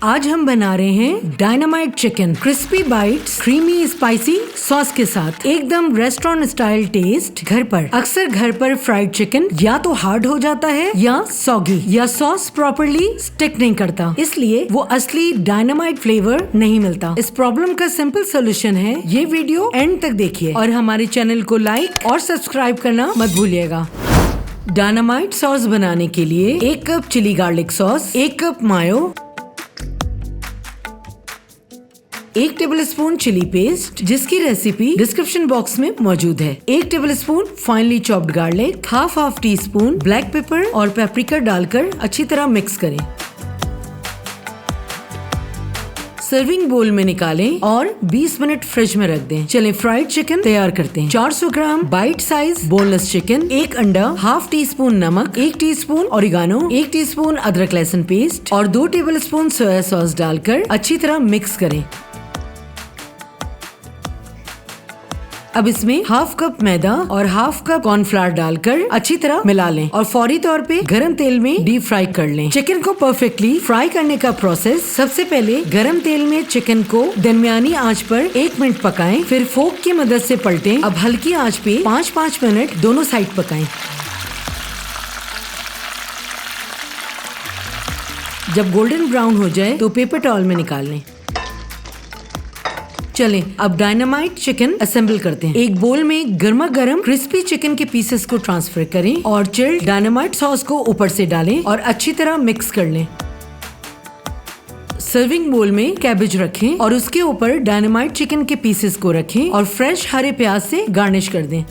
आज हम बना रहे हैं dynamite chicken, crispy bytes, creamy spicy sauce के साथ, एकदम रेस्टोरेंट स्टाइल टेस्ट घर पर। अक्सर घर पर फ्राइड चिकन या तो हार्ड हो जाता है या सॉगी, या सॉस प्रॉपरली स्टिक नहीं करता, इसलिए वो असली डायनामाइट फ्लेवर नहीं मिलता। इस प्रॉब्लम का सिंपल सोल्यूशन है, ये वीडियो एंड तक देखिए और हमारे चैनल को लाइक और सब्सक्राइब करना मत भूलिएगा। डायनामाइट सॉस बनाने के लिए 1 cup chilli garlic sauce, 1 cup mayo, 1 tablespoon chilli paste जिसकी रेसिपी डिस्क्रिप्शन बॉक्स में मौजूद है, 1 tablespoon finely chopped garlic, half teaspoon black pepper और पेपरिका डालकर अच्छी तरह मिक्स करें। सर्विंग बोल में निकालें और 20 मिनट फ्रिज में रख दें। चलें फ्राइड चिकन तैयार करते हैं। 400 ग्राम बाइट साइज बोनलेस चिकन, 1 अंडा, हाफ टी स्पून नमक, 1 टीस्पून ओरिगानो, 1 टीस्पून अदरक लहसुन पेस्ट और 2 टेबलस्पून सोया सॉस डालकर अच्छी तरह मिक्स करें। अब इसमें हाफ कप मैदा और हाफ कप कॉर्नफ्लावर डालकर अच्छी तरह मिला लें और फौरी तौर पे गरम तेल में डीप फ्राई कर लें। चिकन को परफेक्टली फ्राई करने का प्रोसेस, सबसे पहले गरम तेल में चिकन को दरमियानी आंच पर 1 मिनट पकाएं, फिर फोक की मदद से पलटें। अब हल्की आंच पे 5-5 मिनट दोनों साइड पकाएं। जब गोल्डन ब्राउन हो जाए तो पेपर टॉवल में निकाल लें। चलें अब डायनामाइट चिकन असेंबल करते हैं। एक बोल में गर्मा गर्म क्रिस्पी चिकन के पीसेस को ट्रांसफर करें और चिल्ड डायनामाइट सॉस को ऊपर से डालें और अच्छी तरह मिक्स कर लें। सर्विंग बोल में कैबेज रखें और उसके ऊपर डायनामाइट चिकन के पीसेस को रखें और फ्रेश हरे प्याज से गार्निश कर दें।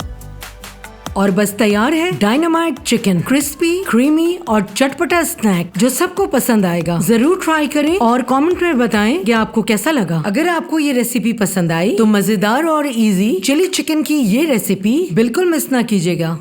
और बस तैयार है डायनामाइट चिकन, क्रिस्पी, क्रीमी और चटपटा स्नैक जो सबको पसंद आएगा। जरूर ट्राई करें और कमेंट में बताएं कि आपको कैसा लगा। अगर आपको ये रेसिपी पसंद आई तो मजेदार और इजी चिली चिकन की ये रेसिपी बिल्कुल मिस ना कीजिएगा।